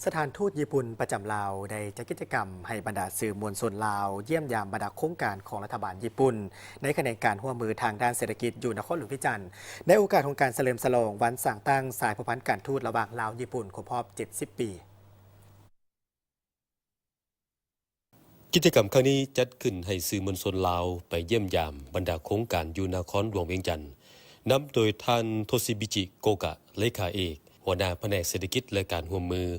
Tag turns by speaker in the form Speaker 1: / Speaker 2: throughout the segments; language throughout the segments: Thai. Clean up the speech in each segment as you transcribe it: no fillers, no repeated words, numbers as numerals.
Speaker 1: สถานทูตญี่ปุ่นประจำลาวได้จัดกิจกรรมให้บรรดาสื่อมวลชนลาวเยี่ยมยามบรรดาโครงการของรัฐบาลญี่ปุ่นในขณะการร่วมมือทางด้านเศรษฐกิจอยู่นครหลวงพิจันทร์ในโอกาสของการเฉลิมฉลองวันสร้างตั้งสายผูกพันการทูตระหว่างลาวญี่ปุ่นครบรอบ 70 ปี
Speaker 2: กิจกรรมครั้งนี้จัดขึ้นให้สื่อมวลชนลาวไปเยี่ยมยามบรรดาโครงการอยู่นครหลวงเวียงจันทร์นำโดยท่านโทซิบิจิโกกะเลขาเอกหัวหน้าแผนกเศรษฐกิจและการร่วมมือ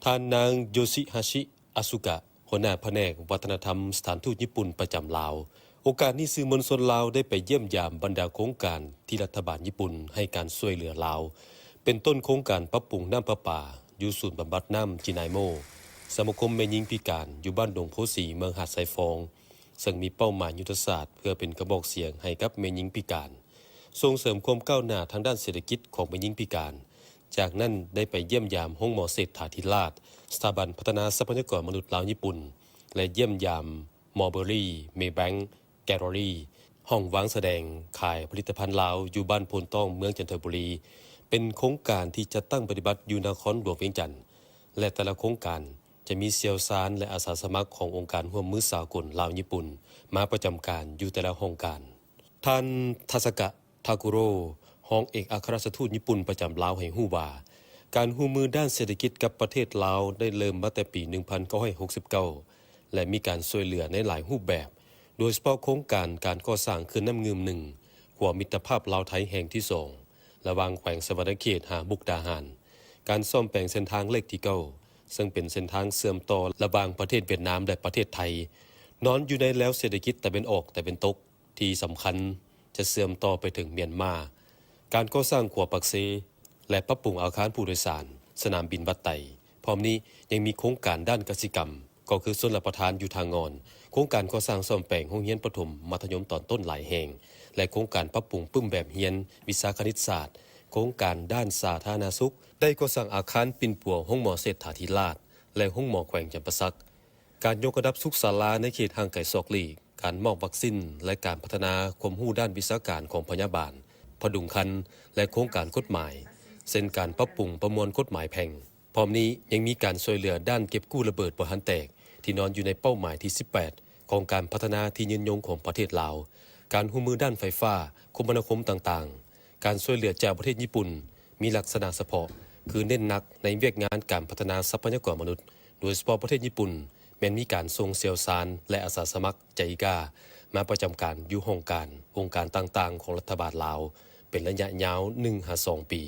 Speaker 2: ท่านนางโยชิฮาชิอาสุกะหัวหน้าแผนกวัฒนธรรมสถานทูตญี่ปุ่นประจำลาวโอกาสนี้สื่อมวลชนลาวได้ไปเยี่ยมยามบรรดาโครงการที่รัฐบาลญี่ปุ่นให้การช่วยเหลือลาวเป็นต้นโครงการปรับปรุงน้ำประปาอยู่ศูนย์บำบัดน้ำจินายโมสมาคมแม่หญิงพิการอยู่บ้านดงโพสีเมืองหาดไซฟองซึ่งมีเป้าหมายยุทธศาสตร์เพื่อเป็นกระบอกเสียงให้กับแม่หญิงพิการส่งเสริมความก้าวหน้าทางด้านเศรษฐกิจของแม่หญิงพิการจากนั้นได้ไปเยี่ยมยามห้องหมอเศรษฐาธิราชสถาบันพัฒนาทรัพยากรมนุษย์ลาวญี่ปุ่นและเยี่ยมยามมอเบอรี่เมแบงค์แกลเลอรี่ห้องวางแสดงขายผลิตภัณฑ์ลาวอยู่บ้านโพนต้องเมืองจันทบุรีเป็นโครงการที่จะตั้งปฏิบัติอยู่นครหลวงเวียงจันทร์และแต่ละโครงการจะมีเซียวซานและอาสาสมัครขององค์การร่วมมือสากลลาวญี่ปุ่นมาประจำการอยู่แต่ละโครงการท่านทาสกะทากุโร่ห้องเอกอัครราชทูตญี่ปุ่นประจำลาวให้ฮู้ว่าการร่วมมือด้านเศรษฐกิจกับประเทศลาวได้เริ่มมาแต่ปี 1969 และมีการช่วยเหลือในหลายรูปแบบโดยเฉพาะโครงการการก่อสร้างเขื่อนน้ำงืมหนึ่งหัวมิตรภาพลาวไทยแห่งที่2ระหว่างแขวงสวรรณเขตหามุกดาหารการซ่อมแปลงเส้นทางเลขที่9ซึ่งเป็นเส้นทางเชื่อมต่อระหว่างประเทศเวียดนามและประเทศไทยนอนอยู่ในแล้วเศรษฐกิจแต่เป็นออกแต่เป็นตกที่สำคัญจะเชื่อมต่อไปถึงเมียนมาการก่อสร้างขัวปักเซและปรับปรุงอาคารผู้โดยสารสนามบินบัดไตพร้อมนี้ยังมีโครงการด้านกสิกรรมก็คือชลประทานอยู่ทางงอนโครงการก่อสร้างซ่อมแปลงโรงเรียนประถมมัธยมตอนต้นหลายแห่งและโครงการปรับปรุงปึ้มแบบเรียนวิชาคณิตศาสตร์โครงการด้านสาธารณสุขได้ก่อสร้างอาคารปิ่นปัวห้องหมอเศรษฐาธิราชและห้องหมอแขวงจำปาสักการยกระดับสุขศาลาในเขตห่างไกลซอกลีการมอบวัคซีนและการพัฒนาความรู้ด้านวิชาการของพยาบาลพดุงครรภ์และโครงการกฎหมายเช่นการปรับปรุงประมวลกฎหมายแพ่งพร้อมนี้ยังมีการช่วยเหลือด้านเก็บกู้ระเบิดบ่ทันแตกที่นอนอยู่ในเป้าหมายที่ 18 ของการพัฒนาที่ยืนยงของประเทศลาวการร่วมมือด้านไฟฟ้าคมนาคมต่างๆการช่วยเหลือจากประเทศญี่ปุ่นมีลักษณะเฉพาะคือเน้นหนักในเวียกงานการพัฒนาทรัพยากรมนุษย์โดยเฉพาะประเทศญี่ปุ่นแม้นมีการส่งเซียวซานและอาสาสมัครใจกามาประจำการอยู่ห้องการองค์การต่างๆของรัฐบาลลาวเป็นระยะยาว 1-2 ปี